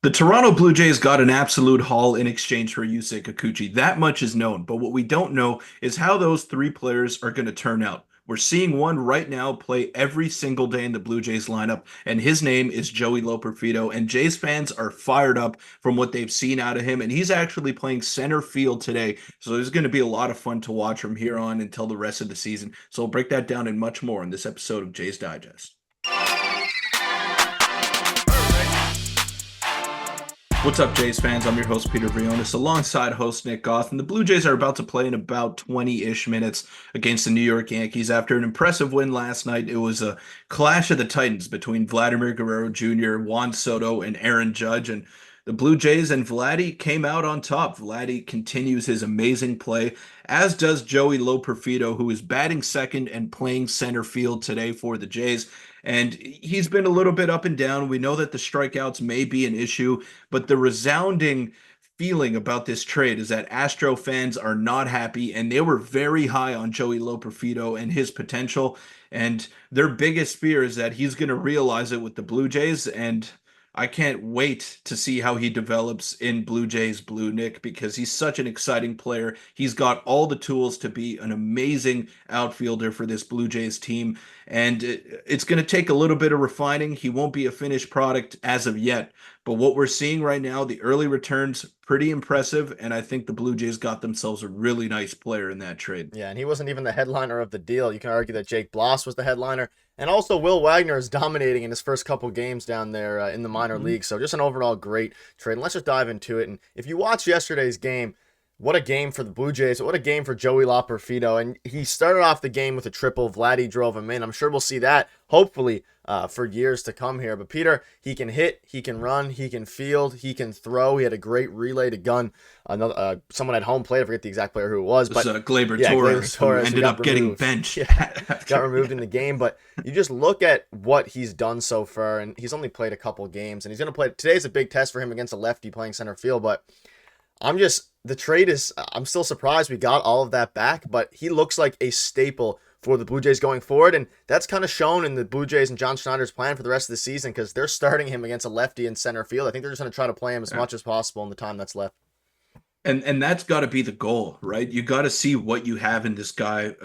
The Toronto Blue Jays got an absolute haul in exchange for Yusei Kikuchi. That much is known, but what we don't know is how those three players are going to turn out. We're seeing one right now play every single day in the Blue Jays lineup, and his name is Joey Loperfido. And Jays fans are fired up from what they've seen out of him, and he's actually playing center field today. So there's going to be a lot of fun to watch from here on until the rest of the season. So we'll break that down and much more in this episode of Jays Digest. What's up, Jays fans? I'm your host, Peter Vryonis, alongside host Nick Gosse. And the Blue Jays are about to play in about 20-ish minutes against the New York Yankees. After an impressive win last night, it was a clash of the Titans between Vladimir Guerrero Jr., Juan Soto, and Aaron Judge. And the Blue Jays and Vladdy came out on top. Vladdy continues his amazing play, as does Joey Loperfido, who is batting second and playing center field today for the Jays. And he's been a little bit up and down. We know that the strikeouts may be an issue, but the resounding feeling about this trade is that Astro fans are not happy, and they were very high on Joey Loperfido and his potential. And their biggest fear is that he's going to realize it with the Blue Jays. And I can't wait to see how he develops in Blue Jays Blue, Nick, because he's such an exciting player. He's got all the tools to be an amazing outfielder for this Blue Jays team. And it's going to take a little bit of refining. He won't be a finished product as of yet. But what we're seeing right now, the early returns, pretty impressive. And I think the Blue Jays got themselves a really nice player in that trade. Yeah, and he wasn't even the headliner of the deal. You can argue that Jake Bloss was the headliner. And also Will Wagner is dominating in his first couple games down there in the minor leagues. So just an overall great trade. And let's just dive into it. And if you watch yesterday's game, what a game for the Blue Jays. What a game for Joey Loperfido. And he started off the game with a triple. Vladdy drove him in. I'm sure we'll see that, hopefully, for years to come here. But Peter, he can hit, he can run, he can field, he can throw. He had a great relay to gun. Another someone at home plate. I forget the exact player who it was. But Gleyber yeah, Torres, who Torres ended up getting benched. Yeah, got removed in the game. But you just look at what he's done so far, and he's only played a couple games. And he's going to play. Today's a big test for him against a lefty playing center field. But the trade is, I'm still surprised we got all of that back, but he looks like a staple for the Blue Jays going forward, and that's kind of shown in the Blue Jays and John Schneider's plan for the rest of the season because they're starting him against a lefty in center field. I think they're just going to try to play him as much as possible in the time that's left. And that's got to be the goal, right? You got to see what you have in this guy,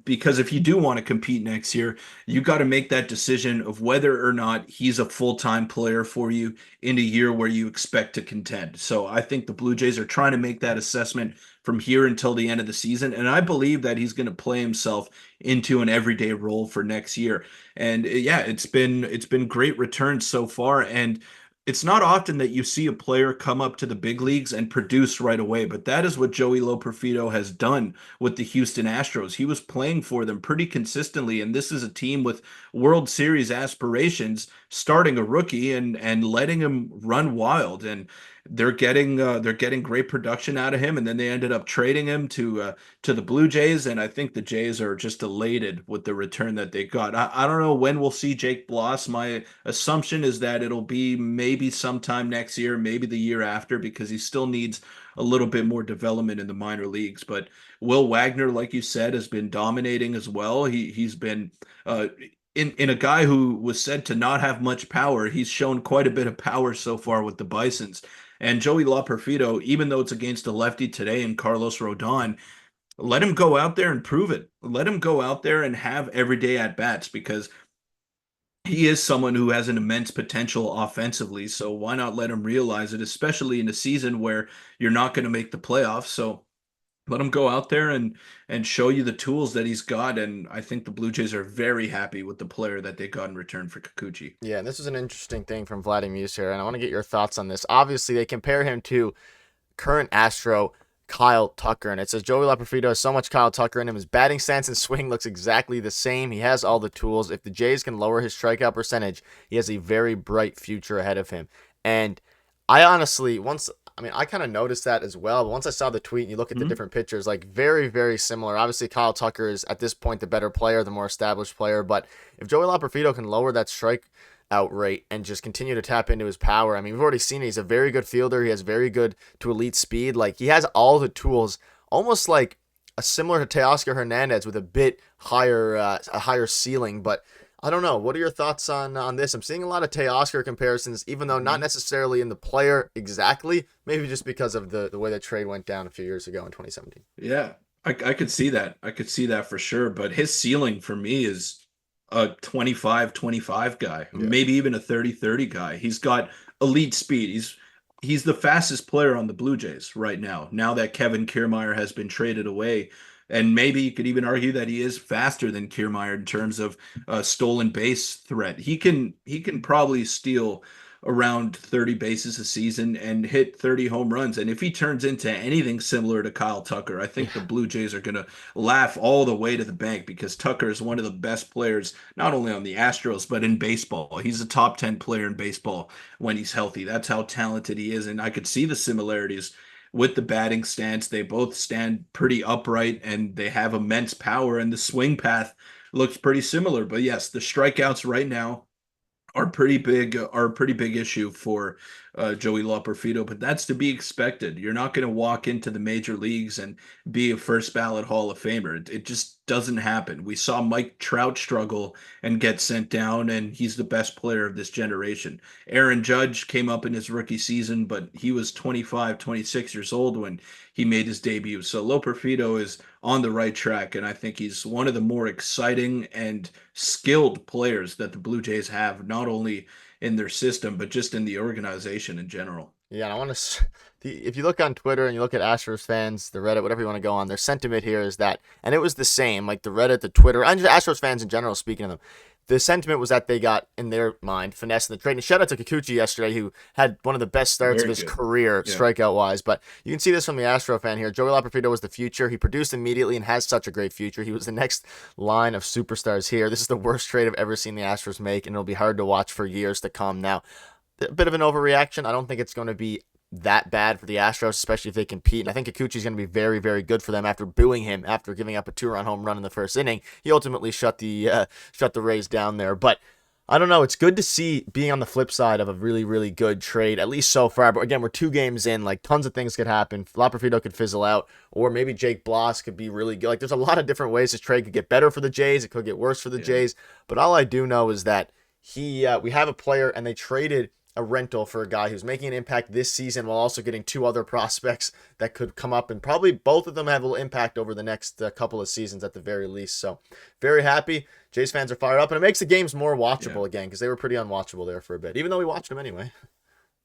because if you do want to compete next year, you got to make that decision of whether or not he's a full-time player for you in a year where you expect to contend. So I think the Blue Jays are trying to make that assessment from here until the end of the season, and I believe that he's going to play himself into an everyday role for next year. And yeah, it's been great returns so far, and it's not often that you see a player come up to the big leagues and produce right away, but that is what Joey Loperfido has done with the Houston Astros. He was playing for them pretty consistently, and this is a team with World Series aspirations, starting a rookie and letting him run wild. And they're getting great production out of him, and then they ended up trading him to the Blue Jays, and I think the Jays are just elated with the return that they got. I don't know when we'll see Jake Bloss. My assumption is that it'll be maybe sometime next year, maybe the year after, because he still needs a little bit more development in the minor leagues. But Will Wagner, like you said, has been dominating as well. He's been in a guy who was said to not have much power. He's shown quite a bit of power so far with the Bisons. And Joey Loperfido, even though it's against a lefty today and Carlos Rodon, let him go out there and prove it. Let him go out there and have everyday at bats, because he is someone who has an immense potential offensively. So why not let him realize it, especially in a season where you're not going to make the playoffs? So let him go out there and show you the tools that he's got. And I think the Blue Jays are very happy with the player that they got in return for Kikuchi. Yeah, and this is an interesting thing from Vladimir here, and I want to get your thoughts on this. Obviously, they compare him to current Astro Kyle Tucker, and it says Joey Loperfido has so much Kyle Tucker in him. His batting stance and swing looks exactly the same. He has all the tools. If the Jays can lower his strikeout percentage, he has a very bright future ahead of him. And I honestly, I kind of noticed that as well. But once I saw the tweet and you look at the different pictures, like very, very similar. Obviously, Kyle Tucker is at this point the better player, the more established player. But if Joey Loperfido can lower that strikeout rate and just continue to tap into his power, I mean, we've already seen it. He's a very good fielder. He has very good to elite speed. Like, he has all the tools, almost like a similar to Teoscar Hernandez with a bit higher, a higher ceiling. But I don't know. What are your thoughts on this? I'm seeing a lot of Teoscar comparisons, even though not Mhm. necessarily in the player exactly, maybe just because of the way that trade went down a few years ago in 2017. Yeah, I could see that. I could see that for sure. But his ceiling for me is a 25-25 guy, Yeah. maybe even a 30-30 guy. He's got elite speed. He's the fastest player on the Blue Jays right now. Now that Kevin Kiermaier has been traded away, and maybe you could even argue that he is faster than Kiermaier in terms of stolen base threat. He can probably steal around 30 bases a season and hit 30 home runs. And if he turns into anything similar to Kyle Tucker, I think the Yeah. Blue Jays are going to laugh all the way to the bank because Tucker is one of the best players, not only on the Astros, but in baseball. He's a top 10 player in baseball when he's healthy. That's how talented he is. And I could see the similarities with the batting stance. They both stand pretty upright and they have immense power, and the swing path looks pretty similar. But yes, the strikeouts right now are a pretty big issue for Joey Loperfido, but that's to be expected. You're not going to walk into the major leagues and be a first ballot Hall of Famer. It just doesn't happen. We saw Mike Trout struggle and get sent down, and he's the best player of this generation. Aaron Judge came up in his rookie season, but he was 25, 26 years old when he made his debut. So Loperfido is on the right track, and I think he's one of the more exciting and skilled players that the Blue Jays have, not only in their system, but just in the organization in general. Yeah, and I want to. If you look on Twitter and you look at Astros fans, the Reddit, whatever you want to go on, their sentiment here is that, and it was the same, like the Reddit, the Twitter, and just Astros fans in general, speaking of them, the sentiment was that they got, in their mind, finesse in the trade. And shout out to Kikuchi yesterday, who had one of the best starts of Very his good. career, Yeah. strikeout wise. But you can see this from the Astro fan here. Joey Loperfido was the future. He produced immediately and has such a great future. He was the next line of superstars here. This is the worst trade I've ever seen the Astros make, and it'll be hard to watch for years to come. Now, a bit of an overreaction. I don't think it's going to be that bad for the Astros, especially if they compete. And I think Kikuchi's going to be very, very good for them after booing him after giving up a 2-run home run in the first inning. He ultimately shut the Rays down there. But I don't know. It's good to see being on the flip side of a really, really good trade, at least so far. But again, we're 2 games in. Like, tons of things could happen. Loperfido could fizzle out, or maybe Jake Bloss could be really good. Like, there's a lot of different ways this trade could get better for the Jays. It could get worse for the Yeah. Jays. But all I do know is that we have a player, and they traded a rental for a guy who's making an impact this season while also getting 2 other prospects that could come up, and probably both of them have a little impact over the next couple of seasons at the very least. So very happy. Jays fans are fired up, and it makes the games more Yeah. watchable again, because they were pretty unwatchable there for a bit, even though we watched them anyway.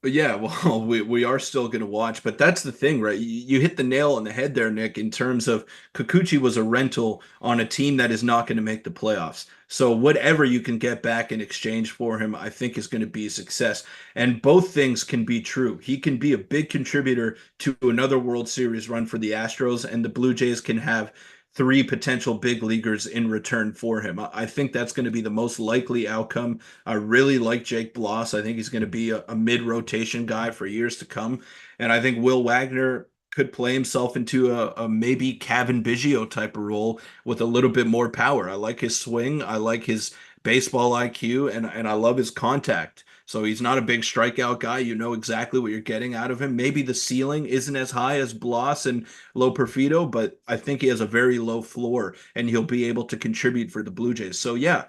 But yeah, well, we are still going to watch, but that's the thing, right? You hit the nail on the head there, Nick, in terms of Kikuchi was a rental on a team that is not going to make the playoffs. So whatever you can get back in exchange for him, I think is going to be a success. And both things can be true. He can be a big contributor to another World Series run for the Astros, and the Blue Jays can have 3 potential big leaguers in return for him. I think that's going to be the most likely outcome. I really like Jake Bloss. I think he's going to be a mid-rotation guy for years to come. And I think Will Wagner could play himself into a maybe Kevin Biggio type of role with a little bit more power. I like his swing. I like his baseball IQ, and I love his contact. So he's not a big strikeout guy. You know exactly what you're getting out of him. Maybe the ceiling isn't as high as Bloss and Loperfido, but I think he has a very low floor and he'll be able to contribute for the Blue Jays. So yeah,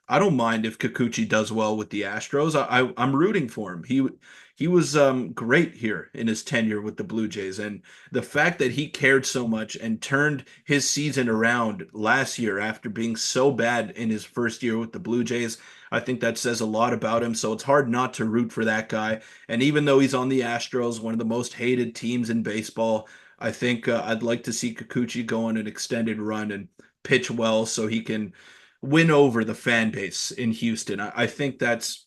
I don't mind if Kikuchi does well with the Astros. I'm rooting for him. He was great here in his tenure with the Blue Jays, and the fact that he cared so much and turned his season around last year after being so bad in his first year with the Blue Jays, I think that says a lot about him. So it's hard not to root for that guy. And even though he's on the Astros, one of the most hated teams in baseball, I think I'd like to see Kikuchi go on an extended run and pitch well so he can win over the fan base in Houston. I think that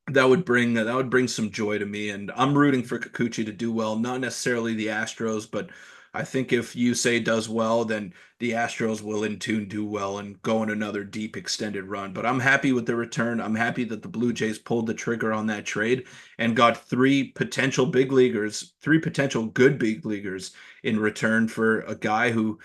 would bring some joy to me, and I'm rooting for Kikuchi to do well. Not necessarily the Astros, but I think if Yusei does well, then the Astros will in tune do well and go on another deep extended run. But I'm happy with the return. I'm happy that the Blue Jays pulled the trigger on that trade and got 3 potential good big leaguers in return for a guy who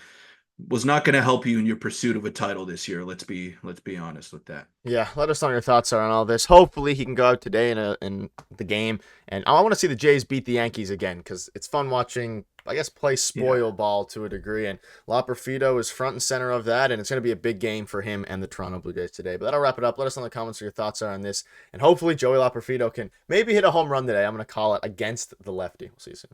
was not going to help you in your pursuit of a title this year. Let's be honest with that. Yeah, let us know what your thoughts are on all this. Hopefully, he can go out today in the game, and I want to see the Jays beat the Yankees again, because it's fun watching I guess, play Yeah. spoil ball to a degree. And Loperfido is front and center of that, and it's going to be a big game for him and the Toronto Blue Jays today. But that'll wrap it up. Let us know in the comments what your thoughts are on this. And hopefully Joey Loperfido can maybe hit a home run today. I'm going to call it against the lefty. We'll see you soon.